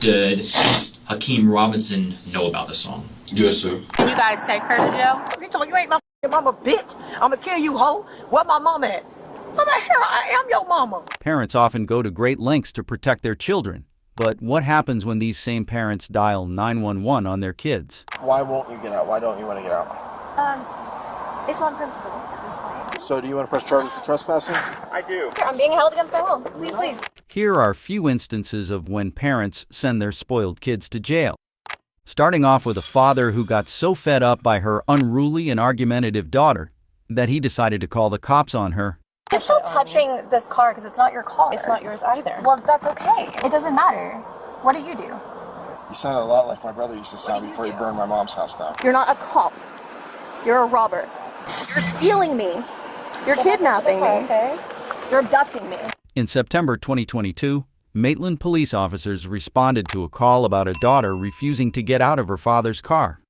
Did Hakeem Robinson know about the song? Yes, sir. Can you guys take her to jail? You told me you ain't my mama, bitch. I'ma kill you, hoe. Where my mama at? What the hell? I am your mama. Parents often go to great lengths to protect their children. But what happens when these same parents dial 911 on their kids? Why won't you get out? Why don't you want to get out? It's on principle at this point. So do you want to press charges for trespassing? I do. I'm being held against my will. Please leave. Here are a few instances of when parents send their spoiled kids to jail. Starting off with a father who got so fed up by her unruly and argumentative daughter that he decided to call the cops on her. Stop touching this car because it's not your car. It's not yours either. Well, that's okay. It doesn't matter. What do? You sound a lot like my brother used to sound before he burned my mom's house down. You're not a cop. You're a robber. You're stealing me. You're kidnapping me. Okay. You're abducting me. In September 2022, Maitland police officers responded to a call about a daughter refusing to get out of her father's car.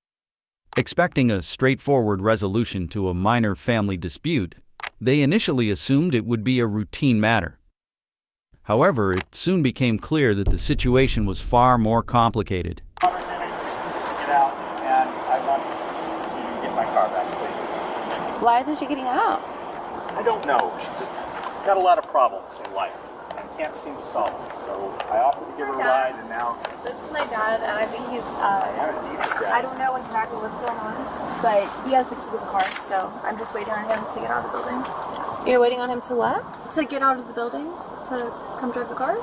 Expecting a straightforward resolution to a minor family dispute, they initially assumed it would be a routine matter. However, it soon became clear that the situation was far more complicated. Get out, and I want to get my car back, please. Why isn't she getting out? I don't know. She's got a lot of problems in life and can't seem to solve them. So I offered to give her a ride, and now... This is my dad, and I think he's, I don't know exactly what's going on, but he has the key to the car, so I'm just waiting on him to get out of the building. You're waiting on him to what? To get out of the building, to come drive the car.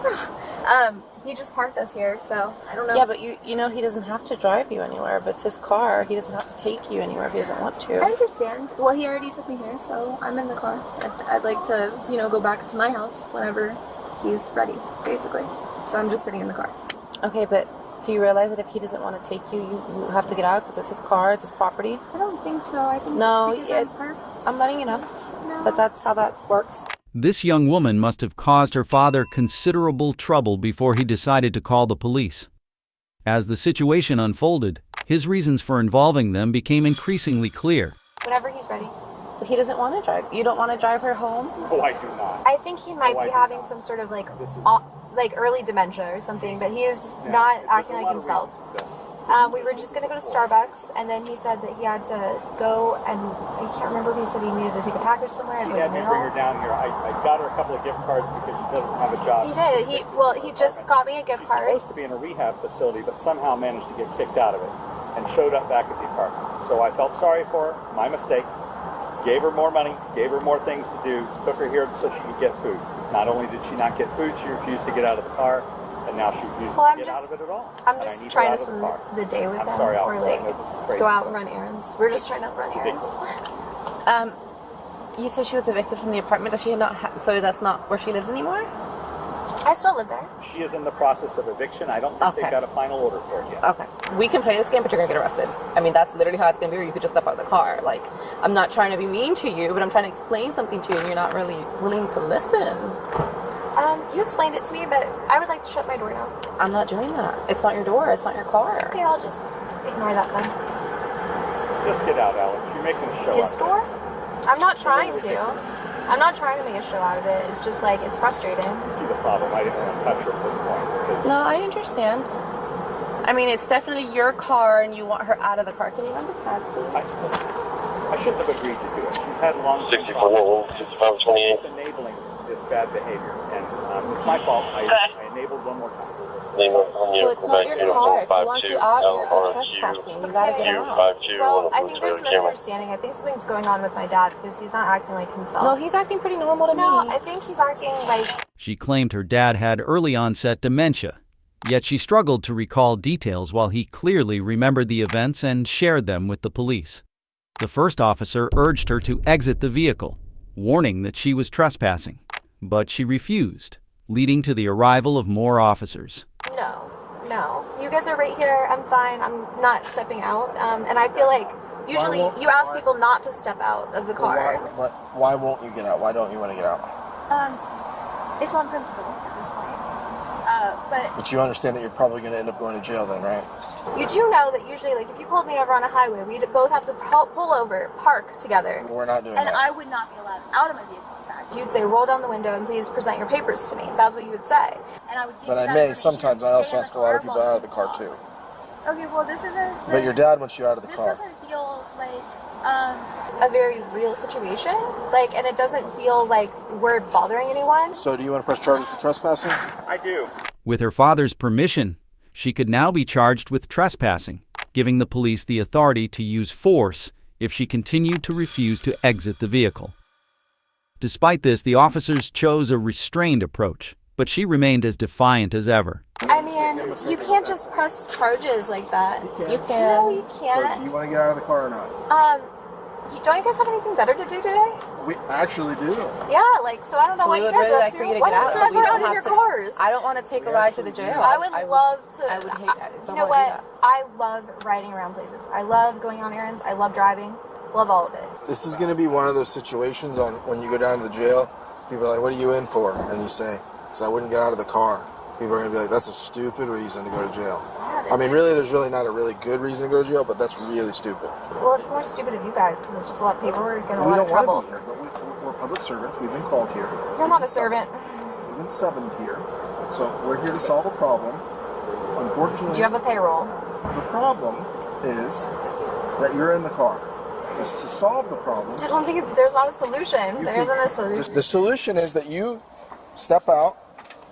He just parked us here, so I don't know. Yeah, but you know he doesn't have to drive you anywhere, but it's his car. He doesn't have to take you anywhere if he doesn't want to. I understand. Well, he already took me here, so I'm in the car. I'd like to, go back to my house whenever he's ready, basically. So I'm just sitting in the car. Okay, but do you realize that if he doesn't want to take you, you have to get out because it's his car, it's his property? I don't think so. I think I'm letting you know that that's how that works. This young woman must have caused her father considerable trouble before he decided to call the police. As the situation unfolded, his reasons for involving them became increasingly clear. Whenever he's ready. But he doesn't want to drive. You don't want to drive her home? No, I do not. I think he might be having some sort of early dementia or something, but he is not acting like himself. We were just going to go to Starbucks, and then he said that he had to go, and I can't remember if he said he needed to take a package somewhere. He had me bring her down here. I got her a couple of gift cards because she doesn't have a job. He did. He just got me a gift card. She's supposed to be in a rehab facility, but somehow managed to get kicked out of it and showed up back at the apartment. So I felt sorry for her, my mistake. Gave her more money, gave her more things to do, took her here so she could get food. Not only did she not get food, she refused to get out of the car, and now she refuses to get out of it at all. I'm just trying to spend the day with him, or go out and run errands. We're just trying to run errands. You said she was evicted from the apartment. Does she not? So that's not where she lives anymore? I still live there. She is in the process of eviction. I don't think they've got a final order for it yet. Okay. We can play this game, but you're going to get arrested. I mean, that's literally how it's going to be, or you could just step out of the car. Like, I'm not trying to be mean to you, but I'm trying to explain something to you, and you're not really willing to listen. You explained it to me, but I would like to shut my door now. I'm not doing that. It's not your door. It's not your car. Okay, I'll just ignore that then. Just get out, Alex. You're making a show His door? I'm not trying to. I'm not trying to make a show out of it. It's just it's frustrating. You see the problem. I didn't want to touch her at this point. No, I understand. I mean, it's definitely your car, and you want her out of the car. Can you run the tab, please? I shouldn't have agreed to do it. She's had long-term problems enabling this bad behavior, and it's my fault. I enabled one more time. So it's not your car. If he wants you out, you're trespassing. You gotta get out. Well, I think there's a misunderstanding. I think something's going on with my dad because he's not acting like himself. No, he's acting pretty normal to me. No, I think he's acting like... She claimed her dad had early onset dementia, yet she struggled to recall details while he clearly remembered the events and shared them with the police. The first officer urged her to exit the vehicle, warning that she was trespassing, but she refused, leading to the arrival of more officers. No. You guys are right here. I'm fine. I'm not stepping out. And I feel like usually you ask people not to step out of the car. Why won't you get out? Why don't you want to get out? It's on principle at this point. But you understand that you're probably going to end up going to jail then, right? You do know that usually, if you pulled me over on a highway, we'd both have to pull over, park together. We're not doing that. And I would not be allowed out of my vehicle, in fact. you'd say, roll down the window and please present your papers to me. That's what you would say. And I would give But you I that may information sometimes. and I also stay in ask a lot of people while out of the you car walk. too. Okay, well, this isn't. But your dad wants you out of the This car. doesn't feel like a very real situation. Like, and it doesn't feel like we're bothering anyone. So do you want to press charges for trespassing? I do. With her father's permission, she could now be charged with trespassing, giving the police the authority to use force if she continued to refuse to exit the vehicle. Despite this, the officers chose a restrained approach, but she remained as defiant as ever. I mean, you can't just press charges like that. You can. No, you So can't. do you want to get out of the car or not? Don't you guys have anything better to do today? We actually do. Yeah, like, so I don't know So what we you would guys really are up like to. for you to Why get don't out you so drive we around don't in have your to. cars? I don't want to take a ride to the jail. I would love to. I would hate that. You know what? I love riding around places. I love going on errands. I love driving. Love all of it. This is going to be one of those situations on when you go down to the jail. People are like, "What are you in for?" And you say, "Because I wouldn't get out of the car." People are going to be like, "That's a stupid reason to go to jail." I mean, really, there's really not a really good reason to go to jail, but that's really stupid. Well, it's more stupid of you guys because it's just a lot of paperwork and a We lot of don't trouble. want to be here, but we're public servants. We've been called here. You're not a servant. We've been summoned here. So we're here to solve a problem. Unfortunately, Do you have a payroll? the problem is that you're in the car. It's to solve the problem. I don't think there's not a solution. There isn't a solution. The solution is that you step out,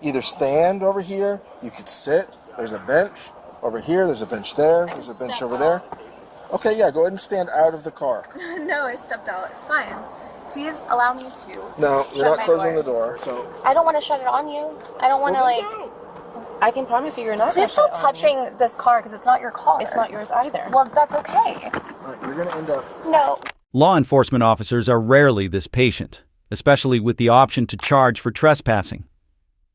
either stand over here, you could sit, there's a bench over here, there's a bench there, there's a bench step over there. Okay, yeah, go ahead and stand out of the car. No, I stepped out. It's fine. Please allow me to. No, you're Shut not my closing door. the door, so... I don't want to shut it on you. I don't want to, like... I can promise you, you're not. Please stop touching this car because it's not your car. It's not yours either. Well, that's okay. Alright, you're gonna end up... No. Law enforcement officers are rarely this patient, especially with the option to charge for trespassing.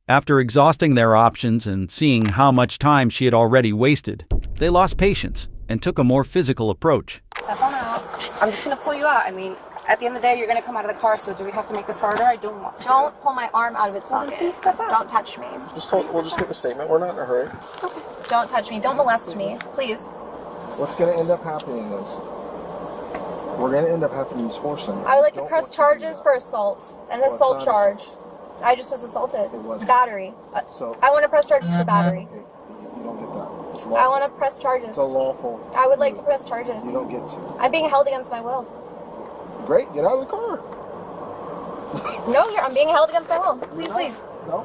After exhausting their options and seeing how much time she had already wasted, they lost patience and took a more physical approach. Step on out. I'm just gonna pull you out. I mean, at the end of the day, you're gonna come out of the car. So do we have to make this harder? I don't want to. Don't pull my arm out of its socket. please step out. Don't touch me. We'll just get the statement, we're not in a hurry. Don't touch me. Don't molest me. Please. What's gonna end up happening is... we're gonna end up having to use force on you. I would like to Don't press want do charges that. for assault. An Well, it's assault not charge. assault. I just was assaulted. It wasn't. Battery. So- I want to press charges for battery. Okay, you don't get that. It's I lawful. want to press charges. It's a lawful... I would like to press charges. You don't get to. I'm being held against my will. Great, get out of the car. No, I'm being held against my will. Please leave. No.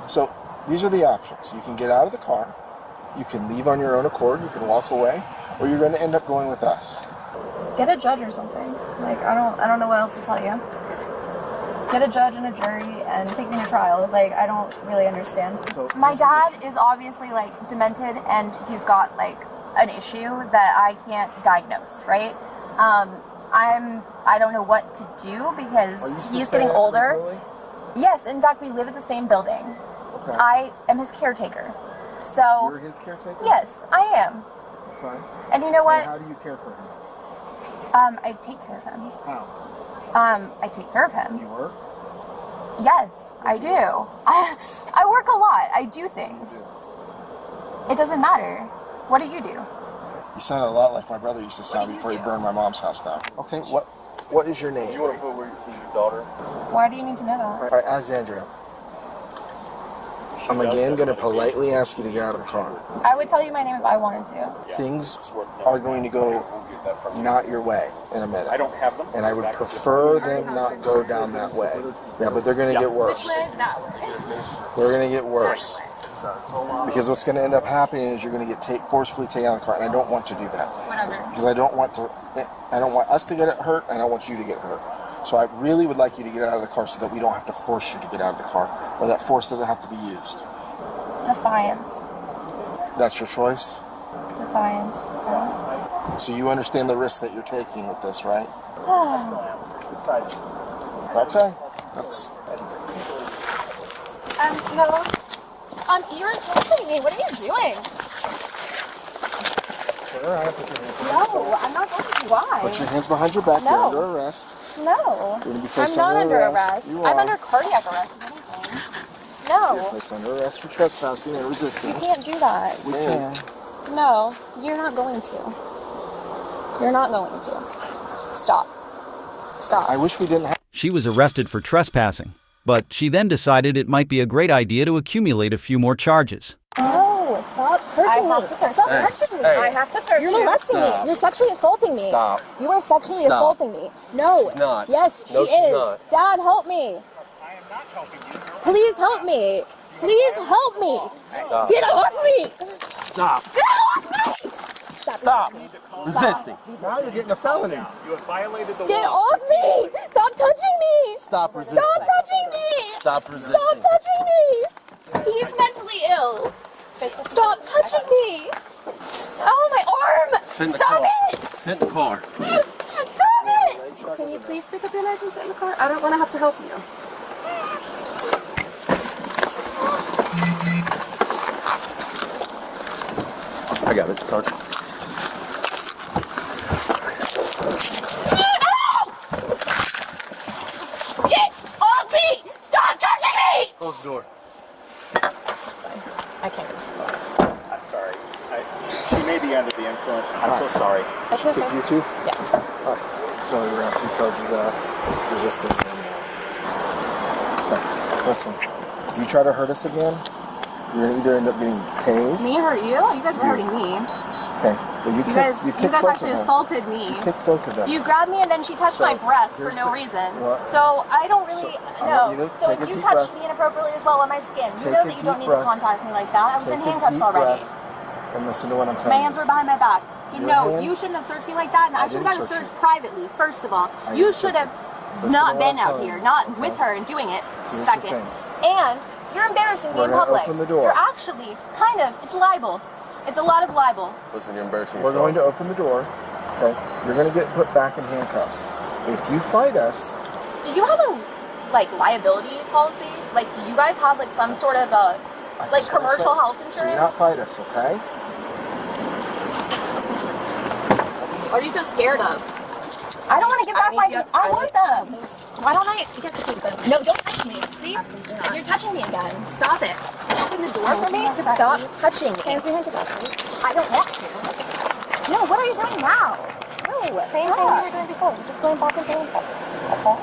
So these are the options. You can get out of the car, you can leave on your own accord, you can walk away, or you're going to end up going with us. Get a judge or something. Like, I don't know what else to tell you. Get a judge and a jury and take me to trial. Like, I don't really understand. So- My dad is obviously, like, demented and he's got, like, an issue that I can't diagnose, right? I don't know what to do Are because you still he's getting staying older. regularly? Yes, in fact, we live at the same building. Okay. I am his caretaker. So, You're his caretaker? yes, I am. Fine. And you know And what? how do you care for him? I take care of him. How? I take care of him. You work? Yes, I do. I work a lot. I do things. It doesn't matter. What do you do? You sound a lot like my brother used to sound before he burned my mom's house down. Okay, what is your name? You want to put where you see your daughter? Why do you need to know that? All right, Alexandria. I'm again going to politely ask you to get out of the car. I would tell you my name if I wanted to. Things are going to go not your way in a minute. I don't have them. And I would prefer them not go down that way. Yeah, but they're going to get worse. That way. They're going to get worse. Because what's going to end up happening is you're going to get forcefully taken out of the car, and I don't want to do that. Whatever. Because I don't want us to get hurt, and I don't want you to get hurt. So I really would like you to get out of the car so that we don't have to force you to get out of the car, or that force doesn't have to be used. Defiance. That's your choice? Defiance. So you understand the risk that you're taking with this, right? Okay. That's... No. You're insulting me. What are you doing? All right, put your hands No, I'm not going to. Why? Put your hands behind your back. No. You're under arrest. No. You're going to be I'm placed not under arrest. arrest. You I'm are. under cardiac arrest, if anything. You're No. placed under arrest for trespassing and You resisting. can't do that. We can. No, you're not going to. You're not going to. Stop. Stop. I wish we didn't have... She was arrested for trespassing, but she then decided it might be a great idea to accumulate a few more charges. No, stop searching me. Stop searching me. I have to search You're molesting me. You're sexually assaulting me. Stop. You are sexually Stop. assaulting me. No. She's not. Yes, she No, she's is. not. Dad, help me. I am not helping you. Please help me. Please help me. Stop. Get off me. Stop. Get off me. Stop. Resisting. Now you're getting a felony. You have violated the Get law. off me. Stop touching me. Stop resisting. Stop touching me. Stop resisting. Stop touching me. He's mentally ill. Stop touching me. Oh, my arm. Sit in the Stop car. it. Sit in the car. Stop it. Can you please pick up your knife and sit in the car? I don't want to have to help you. I got it. Sorry. Get off me! Stop touching me! Close the door. I can't get this. I'm sorry. She may be under the influence. I'm so sorry. That's okay. You too? Yes. Alright. So you're going to have 2 charges of resisting. Okay. Listen, if you try to hurt us again, you're going to either end up getting tased. Me hurt you? You guys were hurting me. Okay. Well, you kicked You guys both actually of them. assaulted me. You kicked both of them. You grabbed me and then she touched So, my breast for here's no the- reason. Well, So I don't really so I want you know. to So take a you deep touched breath. me inappropriately as well on my skin. You Take know a that you don't deep need to breath. contact me like that. I was Take in a handcuffs deep already. breath and listen to what I'm telling My you. hands were behind my back. So Your no, hands? you shouldn't have searched me like that, and I should have didn't gotten search searched you. privately, first of all. I You didn't should search have Listen not to what been I'm out telling here, you. not Okay. with her and doing it, Here's the second. thing. And you're embarrassing me We're in gonna public. open the door. You're actually kind of, it's libel. It's a lot of libel. Listen, you're embarrassing We're yourself. going to open the door. Okay. You're going to get put back in handcuffs. If you fight us, Do you have a, liability policy? Do you guys have, some sort of, commercial health do insurance? not fight us, okay? What are you so scared of? I don't want to give back my. I want them. Why don't I get to keep them? No, don't touch me. See? You're touching me again. Stop it. Open the door for me. Stop touching me. I don't want to. No, what are you doing now? No, same thing we were doing before. We're just going back and forth. Okay?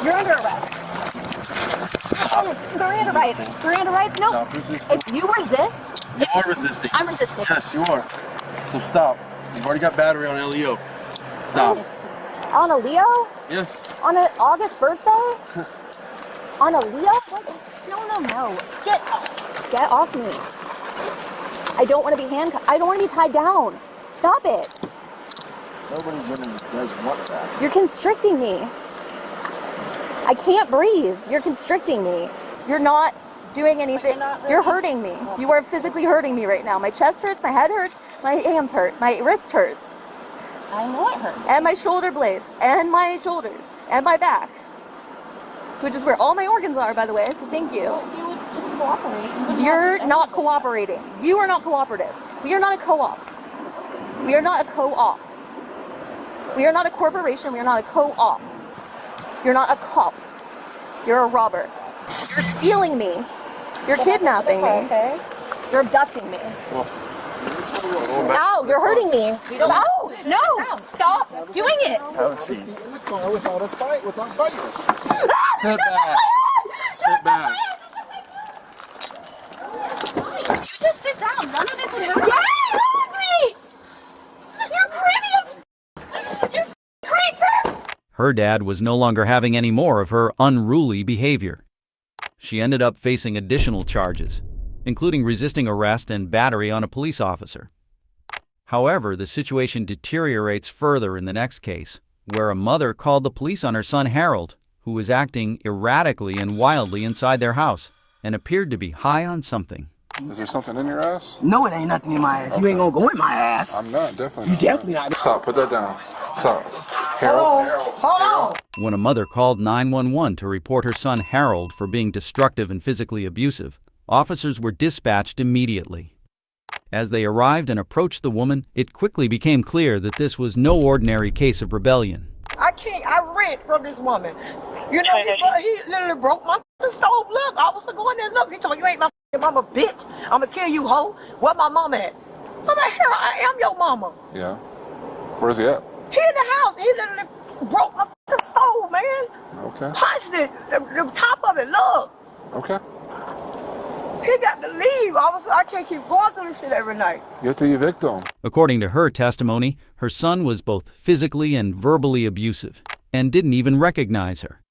You're under arrest. Miranda rights. Miranda rights? No. Stop resisting. If you resist, You are resisting. I'm resisting. Yes, you are. So stop. You've already got battery on LEO. Stop. On a Leo? Yes. On an August birthday? On a Leo? What? No. Get off me. I don't want to be handcuffed. I don't want to be tied down. Stop it. Nobody really does want that. You're constricting me. I can't breathe. You're constricting me. You're not doing anything. You're hurting me. You are physically hurting me right now. My chest hurts, my head hurts, my hands hurt, my wrist hurts. I know it hurts. And my shoulder blades, and my shoulders, and my back. Which is where all my organs are, by the way, so thank you. You would just cooperate. You're not cooperating. You are not cooperative. We are not a co-op. We are not a co-op. We are not a corporation. We are not a co-op. You're not a cop. You're a robber. You're stealing me. You're kidnapping me. Okay. You're abducting me. Ow, you're hurting me. Ow, no, stop doing it. Have a seat. In the car without us without fighting us. Sit back. Sit back. You just sit down. None of this would happen. Get off me! You're creepy as f***. You creeper! Her dad was no longer having any more of her unruly behavior. She ended up facing additional charges, including resisting arrest and battery on a police officer. However, the situation deteriorates further in the next case, where a mother called the police on her son Harold, who was acting erratically and wildly inside their house and appeared to be high on something. Is there something in your ass? No, it ain't nothing in my ass. You ain't gonna go in my ass. I'm not, definitely You not. definitely not. Stop, put that down. Stop. Harold? Hold on. When a mother called 911 to report her son Harold for being destructive and physically abusive, officers were dispatched immediately. As they arrived and approached the woman, it quickly became clear that this was no ordinary case of rebellion. I rent from this woman. You know, he literally broke my stove. Look, I was going there. Look, he told me, you ain't my mama, bitch. I'm gonna kill you, hoe. Where my mama at? I'm like, here, I am your mama. Yeah. Where's he at? He in the house. He literally broke my stove, man. Okay. Punched it, the top of it, look. Okay. He got to leave. I can't keep going through this shit every night. You have to evict them. According to her testimony, her son was both physically and verbally abusive and didn't even recognize her.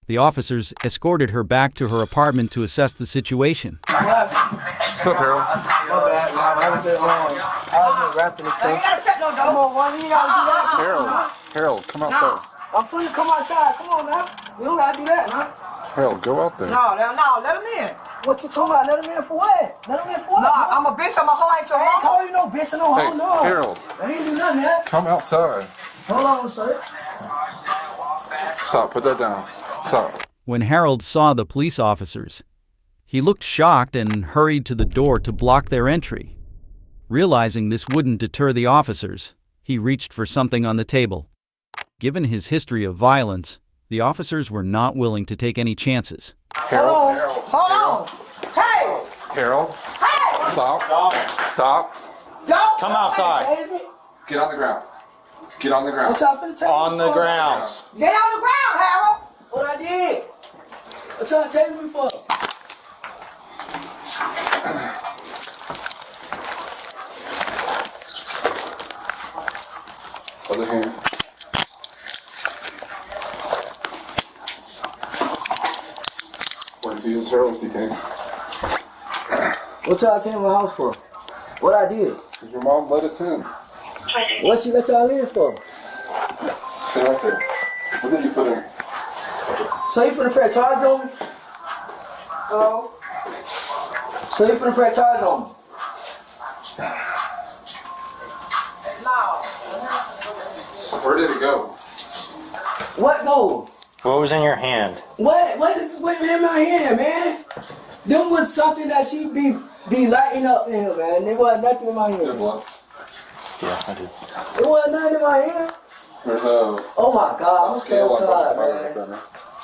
The officers escorted her back to her apartment to assess the situation. What's up, Harold? I was just wrapping this thing. Come on, one, you gotta do that. Harold, come outside. I'm free to come outside. Come on now. You don't gotta do that, huh? Harold, go out there. No, let him in. What you talking about? Let him in for what? Let him in for what? No, I'm a bitch. I'm a hoe. I ain't your mom. I ain't calling you no bitch and no hoe, no. Harold. I ain't do nothing yet. Come outside. Hold on, sir. Stop, put that down. Stop. When Harold saw the police officers, he looked shocked and hurried to the door to block their entry. Realizing this wouldn't deter the officers, he reached for something on the table. Given his history of violence, the officers were not willing to take any chances. Harold. Hold on. Hey. Harold. Hey. Stop. Don't come outside. Get on the ground. Get on the ground. What y'all finna tell On the ground. Get on the ground, Harold. What I did? What y'all telling me for? Other hand. What if he was Harold's detained? What y'all came to my house for? What I did? Because your mom let us in. What she let y'all in for? Stay right there. What did you put in? So you finna press charge on me? Hello? So you finna press charge on me? No. Where did it go? What go? What was in your hand? What is in my hand, man? Them was something that she be lighting up in here, man. There wasn't nothing in my hand. Your blood. Yeah, I did. There wasn't nothing in my hand. There's a... Oh my God, I'm so tired, man. man.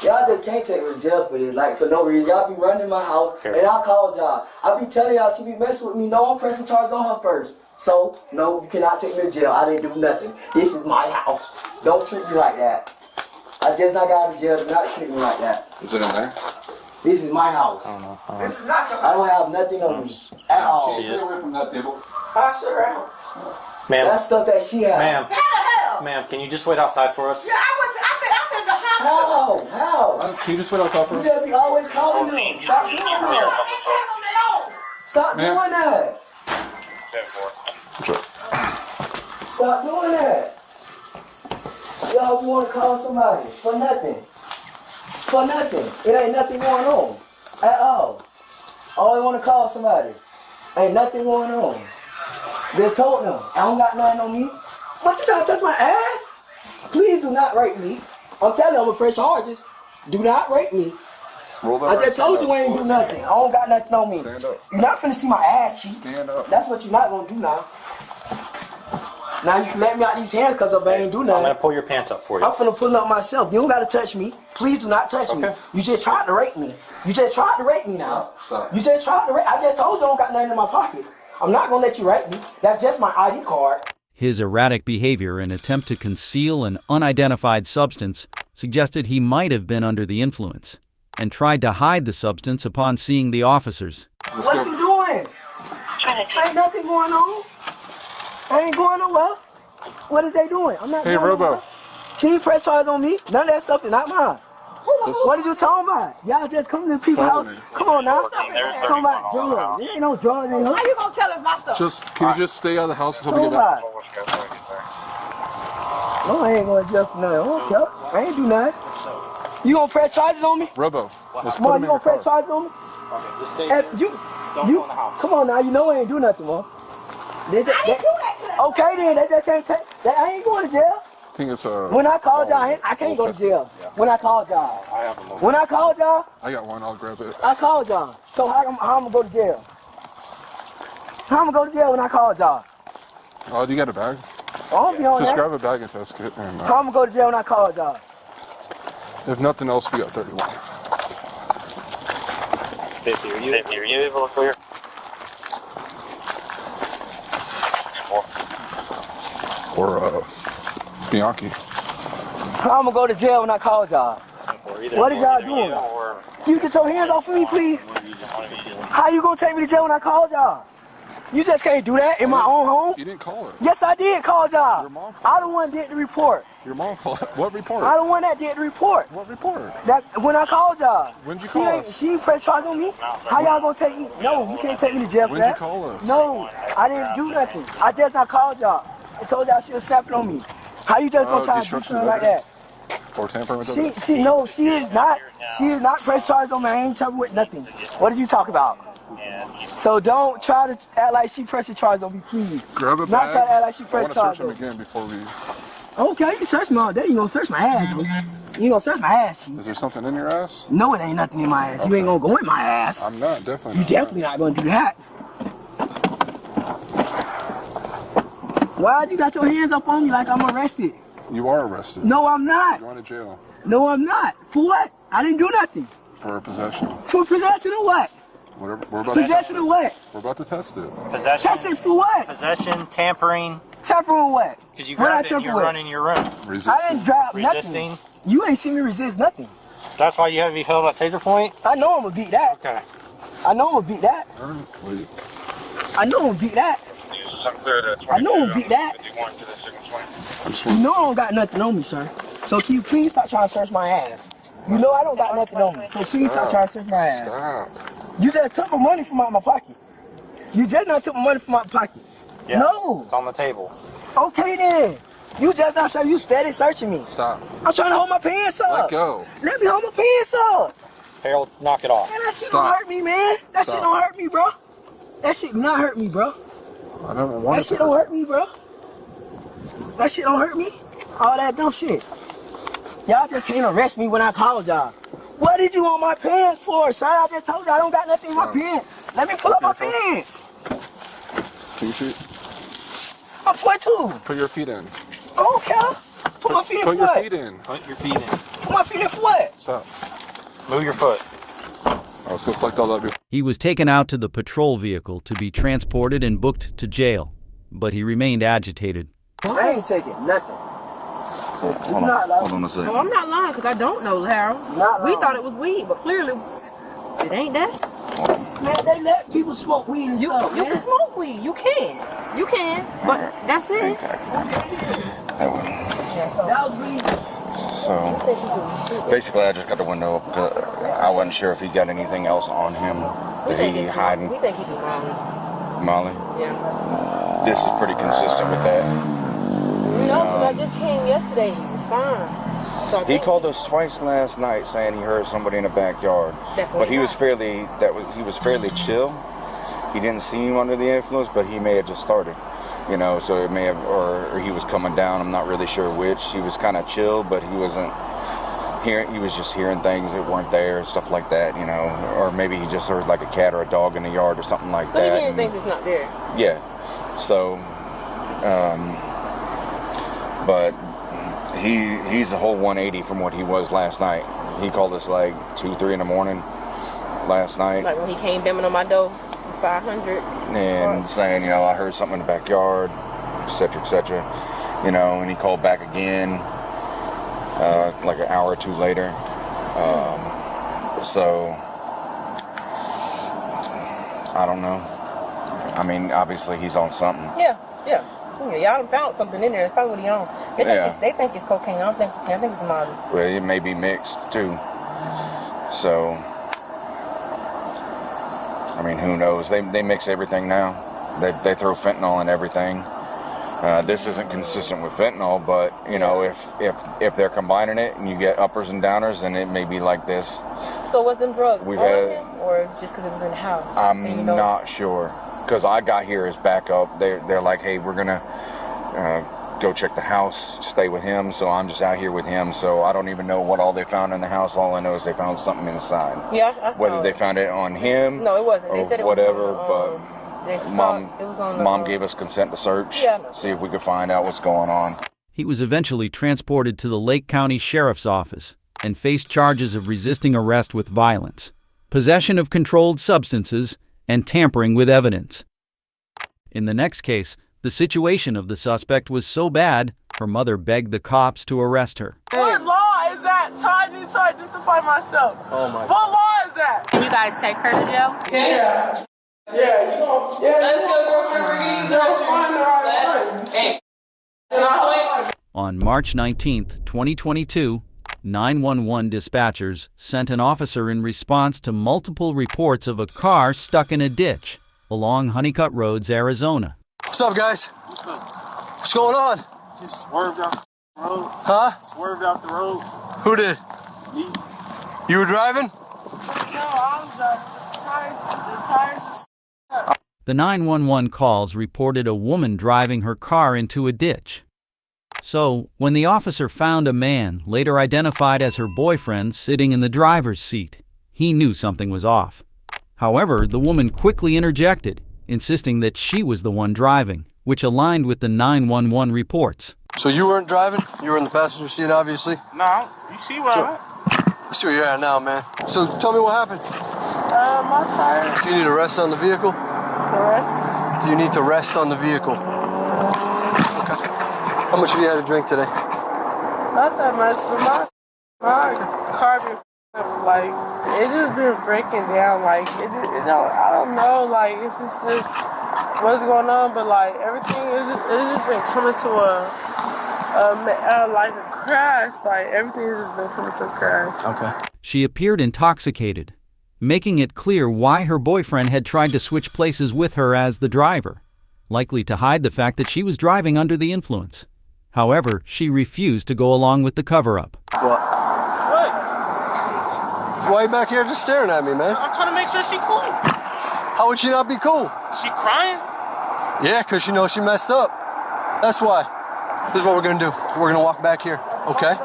Y'all just can't take me to jail for this, like for no reason. Y'all be running my house, and I called y'all. I be telling y'all she be messing with me. No, I'm pressing charges on her first. So, no, you cannot take me to jail. I didn't do nothing. This is my house. Don't treat me like that. I just not got out of jail. Do not treat me like that. Is it in there? This is my house. I don't know. This is not your house. I don't have nothing on me at all. Stay away from that table. I sure am. Ma'am. That's stuff that she has. Ma'am. How the hell? Ma'am, can you just wait outside for us? Yeah, I'm in the hospital. How? Can you just wait outside for You us? gotta be always calling me. Stop doing that. Stop doing that. Stop doing that. Y'all want to call somebody for nothing. For nothing. It ain't nothing going on at all. All I want to call somebody. Ain't nothing going on. Just told them I don't got nothing on me. What, you trying to touch my ass? Please do not rape me. I'm telling you, I'm gonna press charges. Do not rape me. I just told you I ain't do nothing. I don't got nothing on me. Stand up. You're not finna see my ass cheeks. Stand up. That's what you're not gonna do now. Now you can let me out these hands because I ain't do I'm nothing. gonna pull your pants up for you. I'm finna pull it up myself. You don't gotta touch me. Please do not touch me. You just tried to rape me. You just tried to rape me now. Stop. You just tried to rape. I just told you I don't got nothing in my pockets. I'm not gonna let you rape me. That's just my ID card. His erratic behavior and attempt to conceal an unidentified substance suggested he might have been under the influence and tried to hide the substance upon seeing the officers. What you doing? Ain't nothing going on. I ain't going nowhere. What is they doing? I'm not Hey, going Robo. nowhere. She ain't press charge on me. None of that stuff is not mine. What are you talking about? Y'all just come to the people's house. Come on now. Talking about drugs. There ain't no drugs in here. How you gonna tell us my stuff? Can you just stay out of the house until we get back? No, I ain't going to jail for nothing. I don't care. I ain't do nothing. You gonna press charges on me? Robo, let's put Mom, him you in your gonna press car. charges on me? You come on now. You know I ain't do nothing, Mom. I didn't do that. Okay then, they just can't take. I ain't going to jail. I think it's a... When I called y'all, I can't go to jail. When I called y'all. When I called y'all, I got one, I'll grab it. I called y'all. So how I'm gonna go to jail? How I'm gonna go to jail when I called y'all? Oh, do you got a bag? I don't be on Just that. grab a bag and test it. And, How I'm gonna go to jail when I called y'all? if nothing else, we got 31. 50, are you able to clear? Or, Bianchi. I'm gonna go to jail when I call y'all. What did y'all doing? Can you get your hands off of me, please? How you gonna take me to jail when I call y'all? You just can't do that in my own home. You didn't call her. Yes, I did call y'all. Your mom called I the one did the report. Your mom called. What report? I the one that did the report. What report? That when I called y'all. When'd you call us? She pressed charge on me. How y'all gonna take me? No, you can't take me to jail for When'd that. you call us? No, I didn't do nothing. I just not called y'all. I told y'all she was snapping on me. How you just gonna try to do destruction something of like that? Or tampering with She evidence? she is not press charge on me. I ain't trouble with nothing. What did you talk about? So don't try to act like she pressed charge on me, please. Grab a Not bag. try to act like she I want pressed to charge search on him me. again before we... Okay, you can search me all day. You gonna search my ass, though. You gonna search my ass, Chief. Is there something in your ass? No, it ain't nothing in my ass. You ain't gonna go in my ass. I'm not, definitely You not. definitely not gonna do that. Why'd you got your hands up on me like I'm arrested? You are arrested. No, I'm not. You're going to jail. No, I'm not. For what? I didn't do nothing. For possession. For possession of what? Whatever. We're about to test Possession it. of what? We're about to test it. Possession. Test it for what? Possession, tampering. Tampering what? Because you What I grabbed it and tamper you're with? running your room. Resisting. I didn't drop Resisting. nothing. You ain't seen me resist nothing. That's why you have to be held at taser point? I know I'm gonna beat that. Okay. I know I'm gonna beat that. Wait. I know I'm gonna beat that. I know I'm gonna beat that. You know I don't got nothing on me, sir. So can you please stop trying to search my ass? You know I don't got nothing on me, so please stop trying to search my ass. Stop. You just took my money from out my pocket. You just not took my money from out my pocket. Yes. No. It's on the table. Okay then. You just not saying you steady searching me. Stop. I'm trying to hold my pants up. Let go. Let me hold my pants up. Harold, knock it off. Man, that shit Stop. don't hurt me, man. That shit Stop. don't hurt me, bro. That shit do not hurt me, bro. I don't want That shit don't hurt me, bro. That shit don't hurt me. All that dumb shit. Y'all just can't arrest me when I called y'all. What did you want my pants for, sir? I just told you I don't got nothing in my pants. Let me pull up my pants. 2 feet. I'm 42. Put your feet in. Okay. Put my feet in Put for your what? feet in. Put your feet in. Put my feet in for what? Stop. Move your foot. Let's go collect all that. He was taken out to the patrol vehicle to be transported and booked to jail, but he remained agitated. I ain't taking nothing. Hold on a second. No, I'm not lying because I don't know, Harold. Not We lying. thought it was weed, but clearly it ain't that. Man, they let people smoke weed and You stuff, you man. can smoke weed. You can, but that's it. That was weed. So, basically, I just got the window up because I wasn't sure if he got anything else on him. Is he hiding? We think he do Molly. Molly? Yeah. This is pretty consistent with that. No, because I just came yesterday. He was fine. So I He think called us twice last night saying he heard somebody in the backyard. That's what But he he was thought. he was fairly chill. He didn't seem under the influence, but he may have just started. You know, so it may have, or he was coming down. I'm not really sure which. He was kind of chill, but he wasn't hearing. He was just hearing things that weren't there, stuff like that. You know, or maybe he just heard like a cat or a dog in the yard or something like But that. he hearing and- things that's not there. Yeah. So, but he's a whole 180 from what he was last night. He called us like 2, 3 in the morning last night. Like when he came banging on my door, 500. And saying, you know, I heard something in the backyard, etc., etc. You know, and he called back again, like an hour or two later. So, I don't know. I mean, obviously he's on something. Yeah. Y'all done found something in there. That's probably what he on. They think it's cocaine. I don't think it's cocaine. I think it's Molly. Well, it may be mixed too. So, I mean, who knows? They mix everything now. They throw fentanyl in everything. This isn't consistent with fentanyl, but you know, if they're combining it and you get uppers and downers, then it may be like this. So was them drugs We've on had- him, or just because it was in the house? I'm And you know- not sure, because I got here as backup. They're like, hey, we're gonna go check the house, stay with him. So I'm just out here with him. So I don't even know what all they found in the house. All I know is they found something inside. Yeah, I saw Whether it. they found it on him, No, it wasn't. They or said it whatever, was on, they saw Mom, it was on the, Mom gave us consent to search. Yeah, I know. See if we could find out what's going on. He was eventually transported to the Lake County Sheriff's Office and faced charges of resisting arrest with violence, possession of controlled substances, and tampering with evidence. In the next case, the situation of the suspect was so bad Her mother begged the cops to arrest her. What law is that? I need to identify myself. Oh my. What law is that? Can you guys take her to jail? Yeah. Yeah, you know. Yeah, let's go, girlfriend. We're getting girls. On March 19th, 2022, 911 dispatchers sent an officer in response to multiple reports of a car stuck in a ditch along Honeycutt Roads, Arizona. What's up, guys? What's going on? Just swerved out the road. Huh? Swerved out the road. Who did? Me. You were driving? No, I was the tires. The 911 calls reported a woman driving her car into a ditch. So, when the officer found a man, later identified as her boyfriend, sitting in the driver's seat, he knew something was off. However, the woman quickly interjected, insisting that she was the one driving, which aligned with the 911 reports. So you weren't driving? You were in the passenger seat, obviously? No, you see where I'm at? I see where you're at now, man. So tell me what happened. My tire. Do you need to rest on the vehicle? Rest? Do you need to rest on the vehicle? Okay. How much have you had to drink today? Not that much, but my car been like, it just been breaking down. Like, I don't know, like, if it's just what's going on, but like everything it's just been coming to like a crash. Like everything has just been coming to a crash. Okay. She appeared intoxicated, making it clear why her boyfriend had tried to switch places with her as the driver, likely to hide the fact that she was driving under the influence. However, she refused to go along with the cover-up. What? So why are you back here just staring at me, man? I'm trying to make sure she cool. How would she not be cool? She crying? Yeah, because she knows she messed up. That's why. This is what we're going to do. We're going to walk back here, okay?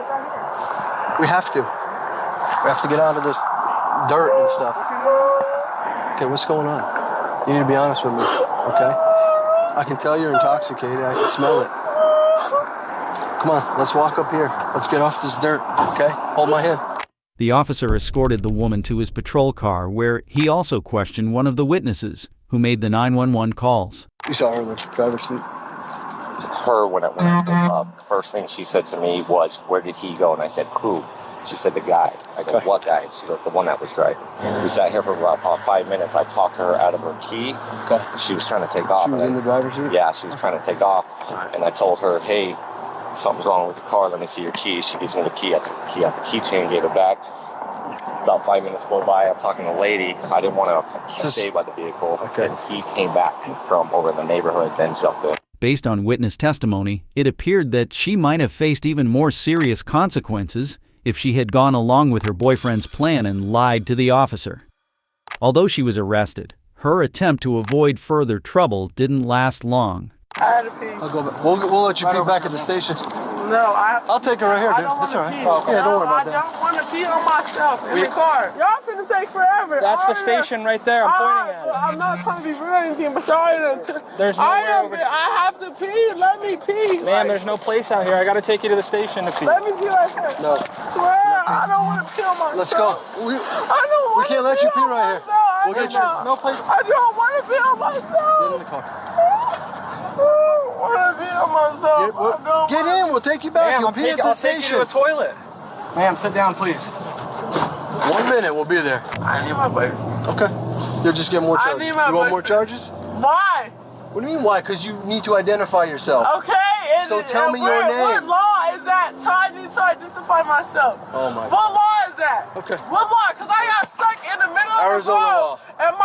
We have to. We have to get out of this dirt and stuff. Okay, what's going on? You need to be honest with me, okay? I can tell you're intoxicated. I can smell it. Come on, let's walk up here. Let's get off this dirt, okay? Hold my hand. The officer escorted the woman to his patrol car, where he also questioned one of the witnesses who made the 911 calls. You saw her in the driver's seat? Her, when I went up, the first thing she said to me was, "Where did he go?" And I said, "Who?" She said, "The guy." I go, "What guy?" She goes, "The one that was driving." We sat here for about 5 minutes. I talked to her out of her key. Okay. She was trying to take off. She was in the driver's seat? Yeah, she was trying to take off. And I told her, "Hey, something's wrong with the car. Let me see your keys." She gives me the key. I took the key out the keychain, gave it back. About 5 minutes go by. I'm talking to a lady. I didn't want to stay by the vehicle. Okay. And he came back from over in the neighborhood, then jumped in. Based on witness testimony, it appeared that she might have faced even more serious consequences if she had gone along with her boyfriend's plan and lied to the officer. Although she was arrested, her attempt to avoid further trouble didn't last long. I had to pee. I'll go back. We'll let you pee back at the station. No, I'll take her right here, dude. That's all right. Yeah, don't worry about that. I don't want to pee on myself in the car. Y'all finna take forever. That's the station right there. I'm pointing at it. I'm not trying to be rude or anything, but y'all There's nowhere over. I have to pee. Let me pee. Man, there's no place out here. I gotta take you to the station to pee. Let me pee right there. No. Swear, I don't want to pee on myself. Let's go. We can't let you pee right here. We'll get you. No place. I don't want to pee on myself. Get in the car. Get in. We'll take you back. Ma'am, You'll pee at the I'll take station. you to the toilet. Ma'am, sit down, please. 1 minute. We'll be there. I need my bike. Okay. You'll just get more I charges. need my You want bike. more charges? Why? What do you mean why? Because you need to identify yourself. Okay. So tell me your name. What law is that? I need to identify myself. Oh my God. What law is that? Okay. What law? Because I got stuck in the middle of Arizona the road law. and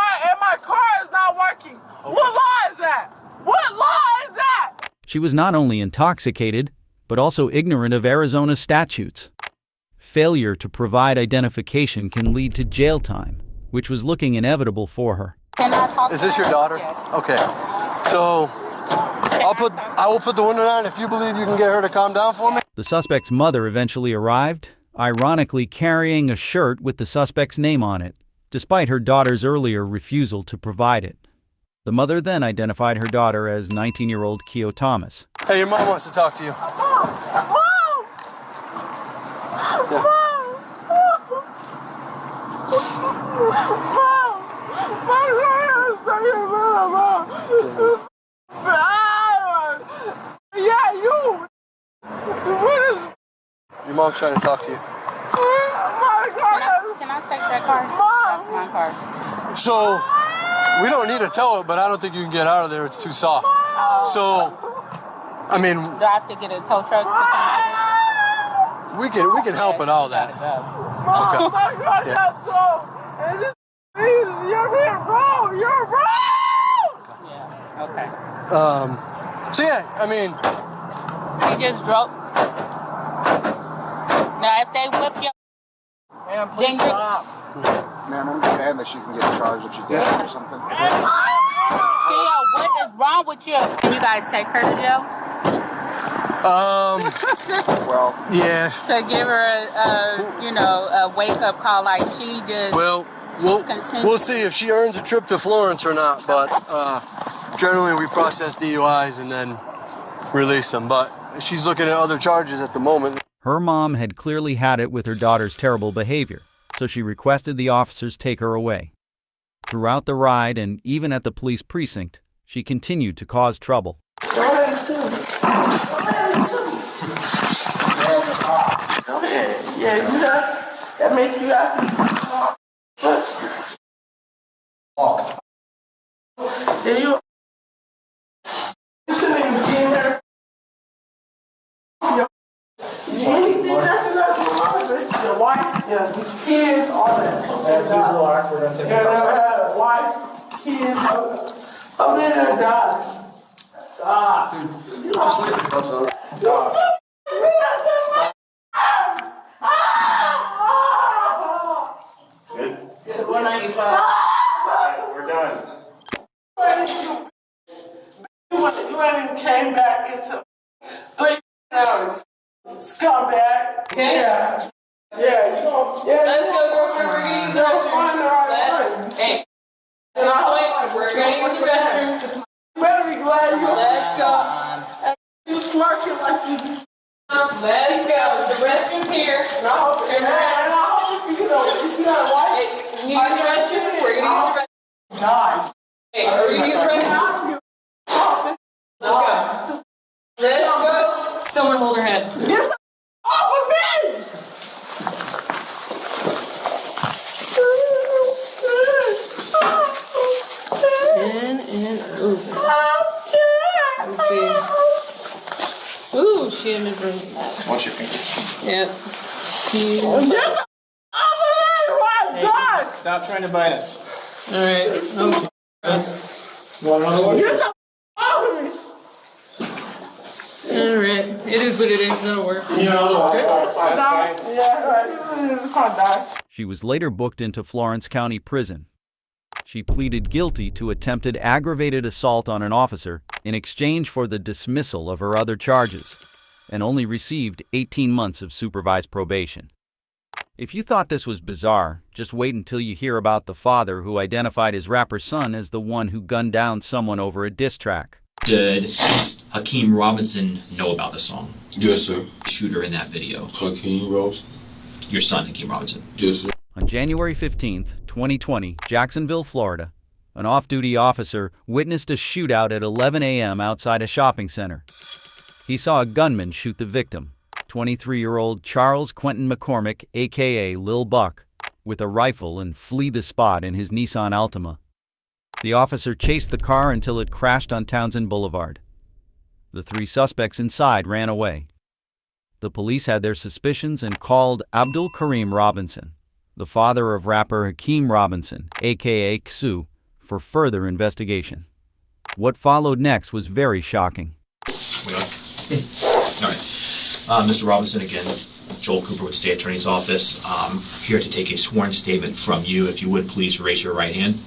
my car is not working. Okay. What law is that? What law is that? She was not only intoxicated, but also ignorant of Arizona statutes. Failure to provide identification can lead to jail time, which was looking inevitable for her. Is this your daughter? Yes. Okay. So I will put the window down if you believe you can get her to calm down for me. The suspect's mother eventually arrived, ironically carrying a shirt with the suspect's name on it, despite her daughter's earlier refusal to provide it. The mother then identified her daughter as 19-year-old Keo Thomas. Hey, your mom wants to talk to you. Mom! Yeah. Yeah, you! mom's trying to talk to you. Can I take that car? That's my car. So, we don't need to tow it, but I don't think you can get out of there. It's too soft. So, I mean... Do I have to get a tow truck to come we can help it all that. Oh my God, that's so... You're being wrong! You're wrong! Yeah, okay. So yeah, I mean... You just drove... Now, if they whip you... Ma'am, please stop. Ma'am, I'm mad that she can get charged if she gets or something. Theo, what is wrong with you? Can you guys take her to jail? Well, yeah. To give her a wake-up call like she just... Well, we'll see if she earns a trip to Florence or not, but generally we process DUIs and then release them, but she's looking at other charges at the moment. Her mom had clearly had it with her daughter's terrible behavior, so she requested the officers take her away. Throughout the ride and even at the police precinct, she continued to cause trouble. Go ahead. Yeah, you know, that makes you happy. Yeah, you shouldn't even be in there. Anything that's enough for it's your wife, your kids, all that. Wife, kids, oh, they done died. Stop. Dude, just leave the cups out. Stop. Good? Good, 195. Alright, we're done. You ain't even came back into 3 hours. Scumbag. Okay. Yeah. Yeah, you gon' Let's go, girlfriend. We're gonna use the restroom. Hey. We're gonna use the restroom. You better be glad you. Let's go. You slurking like you. Let's go. The restroom's here. And I hope if you got a wife. Hey, you use the restroom. We're gonna use the restroom. God. Hey, we're gonna use the restroom. Let's go. Let's go. Someone hold her head. Get off of me! In and over. Let's see. Ooh, she in the room. Watch your fingers. Yep. Hey, stop trying to bite us. All right. Okay. Want another one? All right. It is what it is. That'll work. She was later booked into Florence County Prison. She pleaded guilty to attempted aggravated assault on an officer in exchange for the dismissal of her other charges, and only received 18 months of supervised probation. If you thought this was bizarre, just wait until you hear about the father who identified his rapper son as the one who gunned down someone over a diss track. Did Hakeem Robinson know about the song? Yes, sir. Shooter in that video. Hakeem Robinson. Your son, Hakeem Robinson. Yes, sir. On January 15th, 2020, Jacksonville, Florida, an off-duty officer witnessed a shootout at 11 a.m. outside a shopping center. He saw a gunman shoot the victim, 23-year-old Charles Quentin McCormick, a.k.a. Lil Buck, with a rifle and flee the spot in his Nissan Altima. The officer chased the car until it crashed on Townsend Boulevard. The 3 suspects inside ran away. The police had their suspicions and called Abdul Kareem Robinson, the father of rapper Hakeem Robinson, a.k.a. Ksu, for further investigation. What followed next was very shocking. All right. Mr. Robinson, again, Joel Cooper with State Attorney's Office. Here to take a sworn statement from you. If you would, please raise your right hand.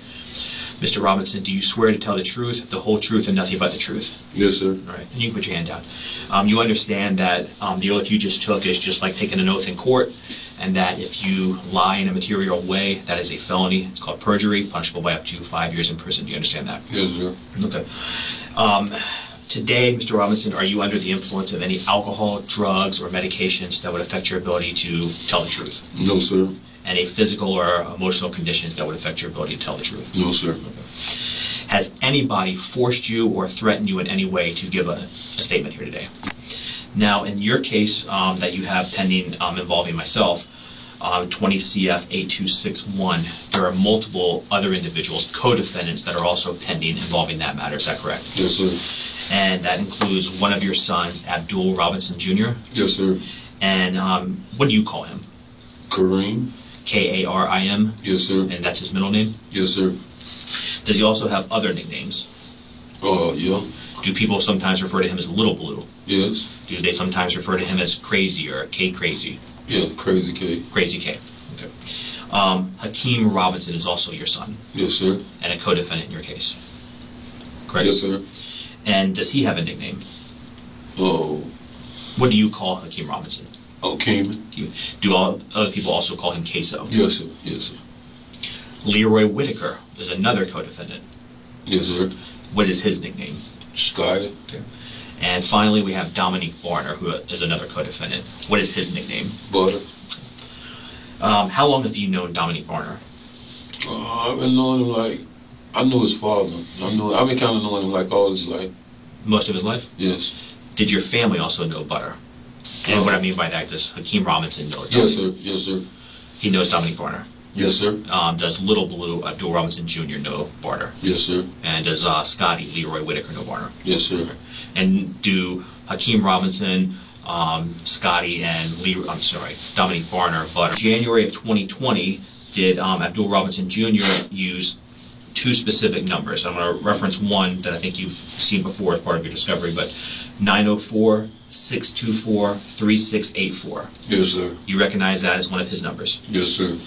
Mr. Robinson, do you swear to tell the truth, the whole truth, and nothing but the truth? Yes, sir. All right. And you can put your hand down. You understand that the oath you just took is just like taking an oath in court, and that if you lie in a material way, that is a felony. It's called perjury, punishable by up to 5 years in prison. Do you understand that? Yes, sir. Okay. Today, Mr. Robinson, are you under the influence of any alcohol, drugs, or medications that would affect your ability to tell the truth? No, sir. Any physical or emotional conditions that would affect your ability to tell the truth? No, sir. Okay. Has anybody forced you or threatened you in any way to give a statement here today? Now, in your case that you have pending involving myself, 20 CF 8261, there are multiple other individuals, co-defendants, that are also pending involving that matter. Is that correct? Yes, sir. And that includes one of your sons, Abdul Robinson Jr. Yes, sir. And what do you call him? Kareem. Karim? Yes, sir. And that's his middle name? Yes, sir. Does he also have other nicknames? Yeah. Do people sometimes refer to him as Little Blue? Yes. Do they sometimes refer to him as Crazy or K Crazy? Yeah, Crazy K. Crazy K. Okay. Hakeem Robinson is also your son? Yes, sir. And a co-defendant in your case? Correct? Yes, sir. And does he have a nickname? Oh. What do you call Hakeem Robinson? Oh, Keeman. Do all other people also call him Queso? Yes, sir. Yes, sir. Leroy Whitaker is another co-defendant. Yes, sir. What is his nickname? Scotty. Okay. And finally, we have Dominique Barner, who is another co-defendant. What is his nickname? Butter. How long have you known Dominique Barner? I've been knowing him I know his father. I've been kind of knowing him all his life. Most of his life? Yes. Did your family also know Butter? And what I mean by that, does Hakeem Robinson know Dominique? Yes, sir. Yes, sir. He knows Dominique Barner? Yes, sir. Does Little Blue Abdul Robinson Jr. know Barner? Yes, sir. And does Scotty Leroy Whitaker know Barner? Yes, sir. And do Hakeem Robinson, Scotty, and Dominique Barner, but in January of 2020, did Abdul Robinson Jr. use two specific numbers? I'm going to reference one that I think you've seen before as part of your discovery, but 904-624-3684. Yes, sir. You recognize that as one of his numbers? Yes, sir.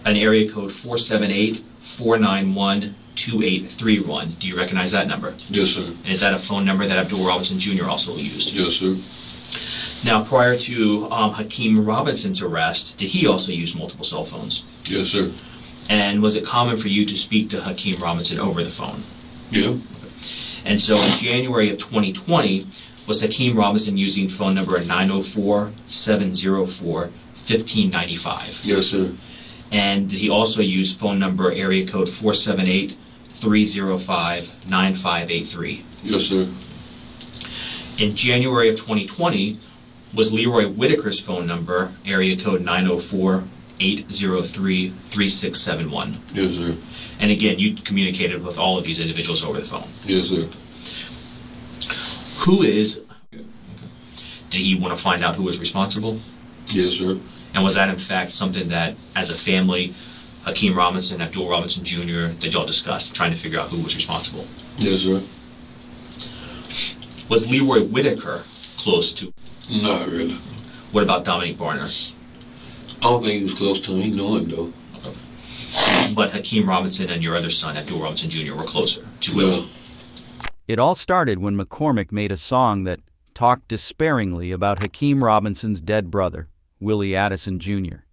An area code 478-491-2831. Do you recognize that number? Yes, sir. And is that a phone number that Abdul Robinson Jr. also used? Yes, sir. Now, prior to Hakeem Robinson's arrest, did he also use multiple cell phones? Yes, sir. And was it common for you to speak to Hakeem Robinson over the phone? Yeah. And so in January of 2020, was Hakeem Robinson using phone number 904-704-1595? Yes, sir. And did he also use phone number area code 478-305-9583? Yes, sir. In January of 2020, was Leroy Whitaker's phone number area code 904-803-3671? Yes, sir. And again, you communicated with all of these individuals over the phone. Yes, sir. Did he want to find out who was responsible? Yes, sir. And was that in fact something that, as a family, Hakeem Robinson, Abdul Robinson Jr., did y'all discuss, trying to figure out who was responsible? Yes, sir. Was Leroy Whitaker close to? Not really. What about Dominique Barner? I don't think he was close to him. He knew him, though. Okay. But Hakeem Robinson and your other son, Abdul Robinson Jr., were closer to Willie. It all started when McCormick made a song that talked despairingly about Hakeem Robinson's dead brother, Willie Addison Jr.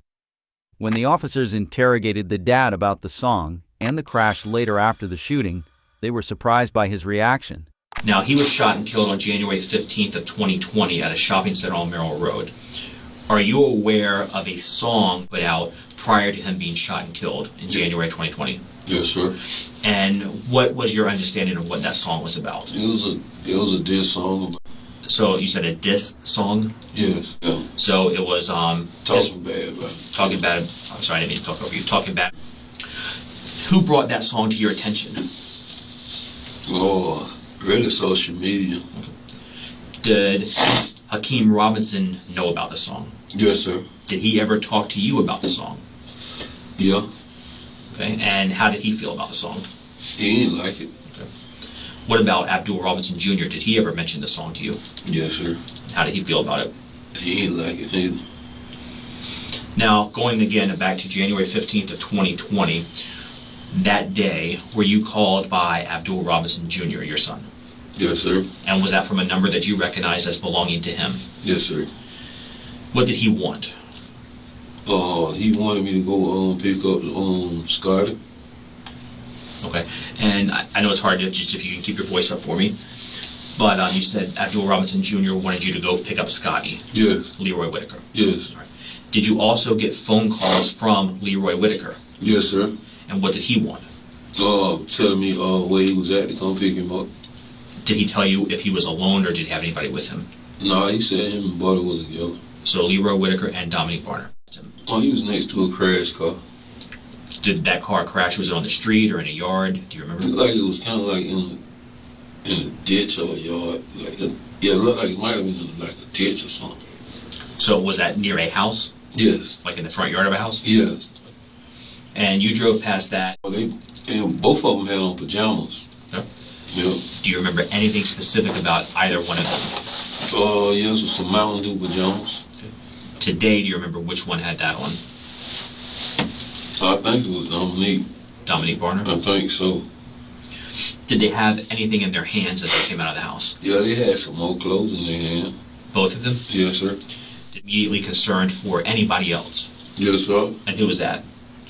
When the officers interrogated the dad about the song and the crash later after the shooting, they were surprised by his reaction. Now, he was shot and killed on January 15th of 2020 at a shopping center on Merrill Road. Are you aware of a song put out prior to him being shot and killed in January 2020? Yes, sir. And what was your understanding of what that song was about? It was a diss song. So you said a diss song? Yes. Yeah. So it was talking bad about it. Talking bad. I'm sorry, I didn't mean to talk over you. Talking bad. Who brought that song to your attention? Oh, really social media. Did Hakeem Robinson know about the song? Yes, sir. Did he ever talk to you about the song? Yeah. Okay, and how did he feel about the song? He didn't like it. Okay. What about Abdul Robinson Jr.? Did he ever mention the song to you? Yes, sir. How did he feel about it? He didn't like it either. Now, going again back to January 15th of 2020, that day, were you called by Abdul Robinson Jr., your son? Yes, sir. And was that from a number that you recognized as belonging to him? Yes, sir. What did he want? He wanted me to go pick up Scotty. Okay, and I know it's hard to just if you can keep your voice up for me, but you said Abdul Robinson Jr. wanted you to go pick up Scotty. Yes. Leroy Whitaker. Yes. All right. Did you also get phone calls from Leroy Whitaker? Yes, sir. And what did he want? Telling me where he was at to come pick him up. Did he tell you if he was alone or did he have anybody with him? No, he said him and Butter was together. So Leroy Whitaker and Dominique Barner. Oh, he was next to a crash car. Did that car crash? Was it on the street or in a yard? Do you remember? Like it was kind of like in a ditch or a yard. Yeah, it looked like it might have been in like a ditch or something. So was that near a house? Yes. Like in the front yard of a house? Yes. And you drove past that? And both of them had on pajamas. Yep. Yep. Do you remember anything specific about either one of them? Yes, with some Mountain Dew pajamas. Okay. Today, do you remember which one had that on? I think it was Dominique. Dominique Barner? I think so. Did they have anything in their hands as they came out of the house? Yeah, they had some more clothes in their hand. Both of them? Yes, sir. Immediately concerned for anybody else? Yes, sir. And who was that?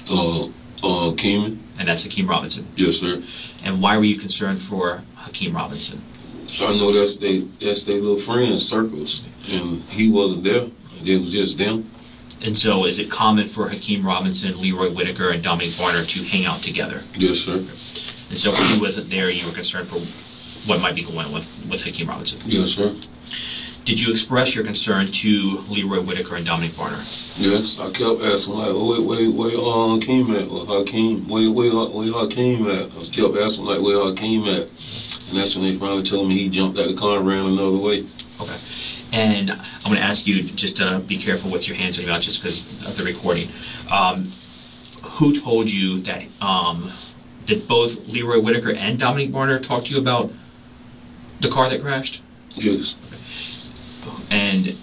Hakeem. And that's Hakeem Robinson? Yes, sir. And why were you concerned for Hakeem Robinson? So I know that's their little friends circles, and he wasn't there. It was just them. And so is it common for Hakeem Robinson, Leroy Whitaker, and Dominique Barner to hang out together? Yes, sir. And so when he wasn't there, you were concerned for what might be going on with Hakeem Robinson? Yes, sir. Did you express your concern to Leroy Whitaker and Dominique Barner? Yes, I kept asking like, where Hakeem at? Or Hakeem, where Hakeem at? I kept asking like, where Hakeem at? And that's when they finally told me he jumped out the car and ran another way. Okay. And I'm going to ask you just to be careful with your hands and your mouth just because of the recording. Who told you that, did both Leroy Whitaker and Dominique Barner talk to you about the car that crashed? Yes. Okay. And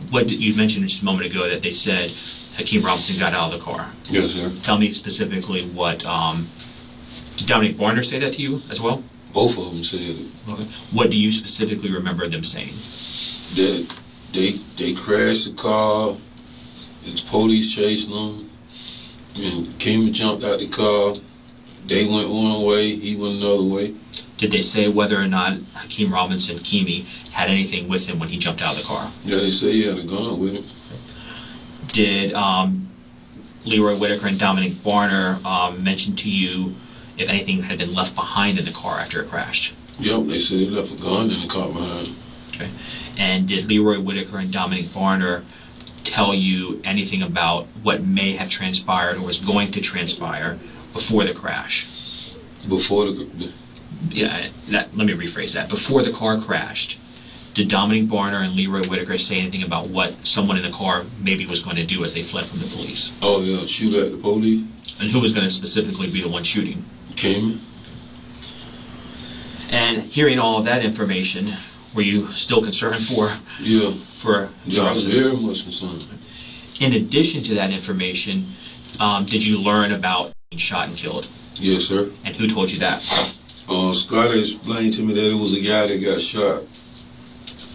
what you mentioned just a moment ago that they said Hakeem Robinson got out of the car. Yes, sir. Tell me specifically what, did Dominique Barner say that to you as well? Both of them said it. Okay. What do you specifically remember them saying? That they crashed the car, the police chasing them, and Keem jumped out the car. They went one way, he went another way. Did they say whether or not Hakeem Robinson, Keemy, had anything with him when he jumped out of the car? Yeah, they say he had a gun with him. Did Leroy Whitaker and Dominique Barner mention to you if anything had been left behind in the car after it crashed? Yep, they said they left a gun in the car behind. Okay. And did Leroy Whitaker and Dominique Barner tell you anything about what may have transpired or was going to transpire before the crash? Before the... Yeah, let me rephrase that. Before the car crashed, did Dominique Barner and Leroy Whitaker say anything about what someone in the car maybe was going to do as they fled from the police? Oh, yeah, shoot at the police. And who was going to specifically be the one shooting? Keem. And hearing all of that information, were you still concerned for? Yeah. Yeah, I was very much concerned. In addition to that information, did you learn about being shot and killed? Yes, sir. And who told you that? Scotty explained to me that it was a guy that got shot.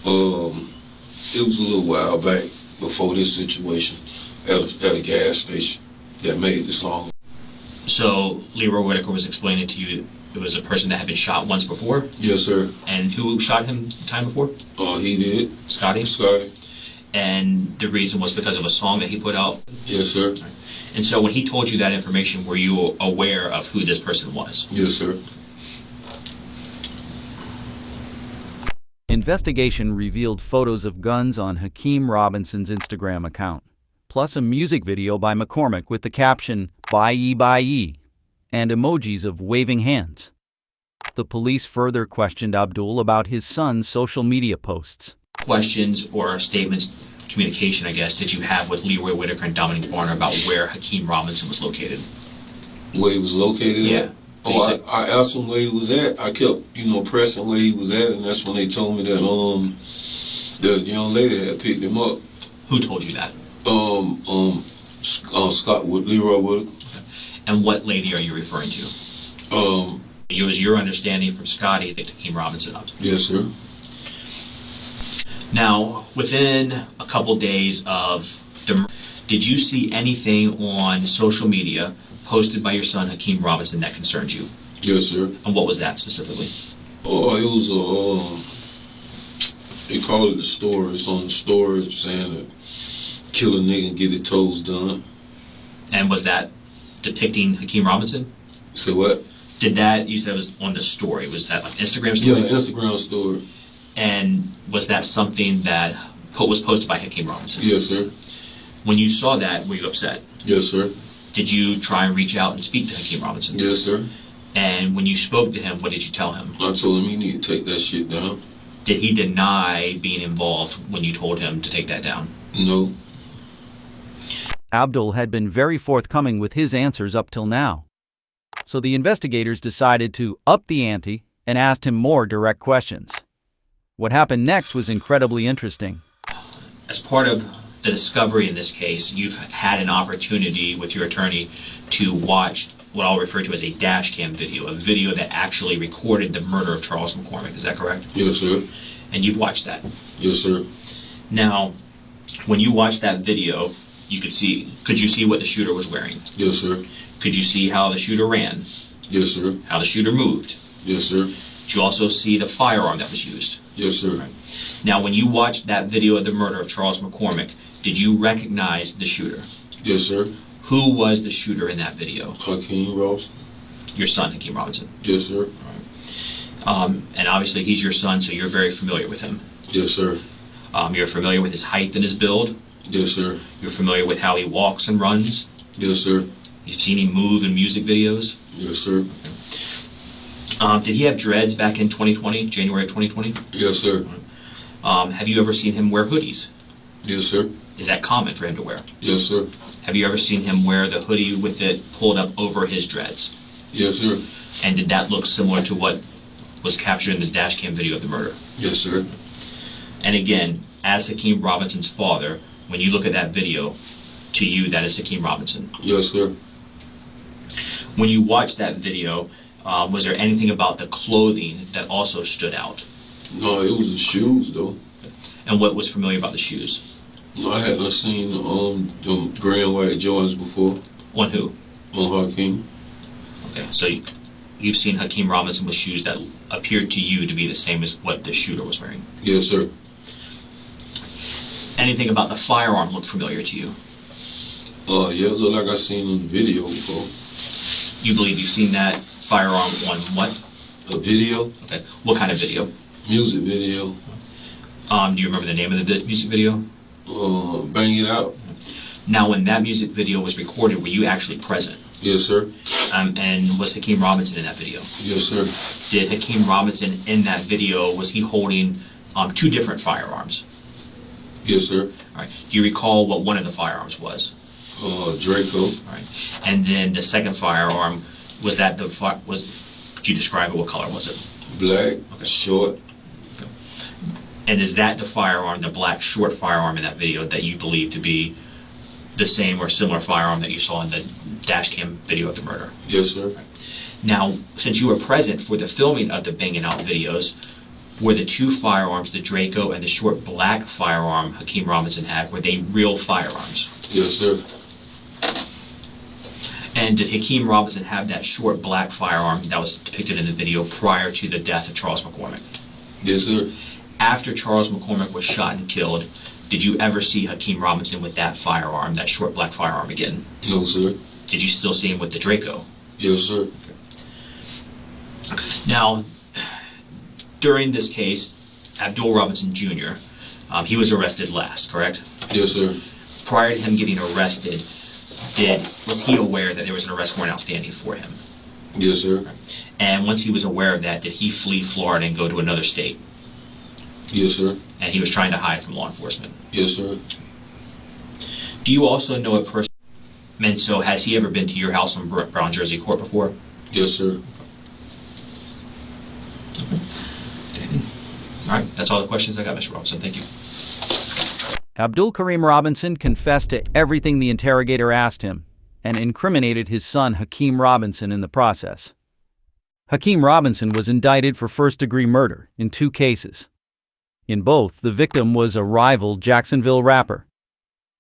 It was a little while back before this situation at a gas station that made this long. So Leroy Whitaker was explaining to you it was a person that had been shot once before? Yes, sir. And who shot him the time before? He did. Scotty? Scotty. And the reason was because of a song that he put out? Yes, sir. Right. And so when he told you that information, were you aware of who this person was? Yes, sir. Investigation revealed photos of guns on Hakeem Robinson's Instagram account, plus a music video by McCormick with the caption, "Bye, and emojis of waving hands. The police further questioned Abdul about his son's social media posts. Questions or statements, communication, I guess, did you have with Leroy Whitaker and Dominique Barner about where Hakeem Robinson was located? Where he was located Yeah. at? I asked him where he was at. I kept, pressing where he was at, and that's when they told me that the young lady had picked him up. Who told you that? Scott with Leroy Whitaker. Okay. And what lady are you referring to? It was your understanding from Scotty that Hakeem Robinson up. Yes, sir. Now, within a couple days of the did you see anything on social media posted by your son Hakeem Robinson that concerned you? Yes, sir. And what was that specifically? Oh, it was they called it the story. It's on the story saying that kill a nigga and get his toes done. And was that depicting Hakeem Robinson? Say what? Did that, you said it was on the story, was that like Instagram story? Yeah, Instagram story. And was that something that was posted by Hakeem Robinson? Yes, sir. When you saw that, were you upset? Yes, sir. Did you try and reach out and speak to Hakeem Robinson? Yes, sir. And when you spoke to him, what did you tell him? I told him he need to take that shit down. Did he deny being involved when you told him to take that down? No. Abdul had been very forthcoming with his answers up till now. So the investigators decided to up the ante and asked him more direct questions. What happened next was incredibly interesting. As part of the discovery in this case, you've had an opportunity with your attorney to watch what I'll refer to as a dash cam video, a video that actually recorded the murder of Charles McCormick. Is that correct? Yes, sir. And you've watched that? Yes, sir. Now, when you watched that video, could you see what the shooter was wearing? Yes, sir. Could you see how the shooter ran? Yes, sir. How the shooter moved? Yes, sir. Did you also see the firearm that was used? Yes, sir. Right. Now, when you watched that video of the murder of Charles McCormick, did you recognize the shooter? Yes, sir. Who was the shooter in that video? Hakeem Robinson. Your son, Hakeem Robinson. Yes, sir. And obviously he's your son, so you're very familiar with him. Yes, sir. You're familiar with his height and his build. Yes, sir. You're familiar with how he walks and runs. Yes, sir. You've seen him move in music videos. Yes, sir. Did he have dreads back in 2020, January of 2020? Yes, sir. Have you ever seen him wear hoodies? Yes, sir. Is that common for him to wear? Yes, sir. Have you ever seen him wear the hoodie with it pulled up over his dreads? Yes, sir. And did that look similar to what was captured in the dash cam video of the murder? Yes, sir. And again, as Hakeem Robinson's father, when you look at that video, to you, that is Hakeem Robinson. Yes, sir. When you watched that video, was there anything about the clothing that also stood out? No, it was the shoes, though. And what was familiar about the shoes? No, I hadn't seen them gray and white Jordans before. On who? On Hakeem. Okay, so you've seen Hakeem Robinson with shoes that appeared to you to be the same as what the shooter was wearing? Yes, sir. Anything about the firearm look familiar to you? Yeah, it looked like I seen it in the video before. You believe you've seen that firearm on what? A video. Okay, what kind of video? Music video. Do you remember the name of the music video? Bang It Out. Now, when that music video was recorded, were you actually present? Yes, sir. And was Hakeem Robinson in that video? Yes, sir. Did Hakeem Robinson in that video, was he holding two different firearms? Yes, sir. All right. Do you recall what one of the firearms was? Draco. All right. And then the second firearm, was that could you describe it? What color was it? Black. Okay. Short. Okay. And is that the firearm, the black short firearm in that video, that you believe to be the same or similar firearm that you saw in the dash cam video of the murder? Yes, sir. Now, since you were present for the filming of the Banging Out videos, were the two firearms, the Draco and the short black firearm Hakeem Robinson had, were they real firearms? Yes, sir. And did Hakeem Robinson have that short black firearm that was depicted in the video prior to the death of Charles McCormick? Yes, sir. After Charles McCormick was shot and killed, did you ever see Hakeem Robinson with that firearm, that short black firearm again? No, sir. Did you still see him with the Draco? Yes, sir. Okay. Now, during this case, Abdul Robinson Jr., he was arrested last, correct? Yes, sir. Prior to him getting arrested, was he aware that there was an arrest warrant outstanding for him? Yes, sir. And once he was aware of that, did he flee Florida and go to another state? Yes, sir. And he was trying to hide from law enforcement? Yes, sir. Do you also know a person? And so has he ever been to your house in Brown Jersey Court before? Yes, sir. All right, that's all the questions I got, Mr. Robinson. Thank you. Abdul Karim Robinson confessed to everything the interrogator asked him and incriminated his son Hakeem Robinson in the process. Hakeem Robinson was indicted for first-degree murder in 2 cases. In both, the victim was a rival Jacksonville rapper,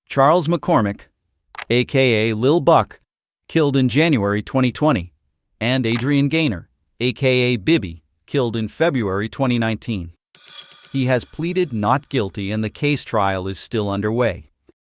Charles McCormick, a.k.a. Lil Buck, killed in January 2020, and Adrian Gaynor, a.k.a. Bibby, killed in February 2019. He has pleaded not guilty and the case trial is still underway.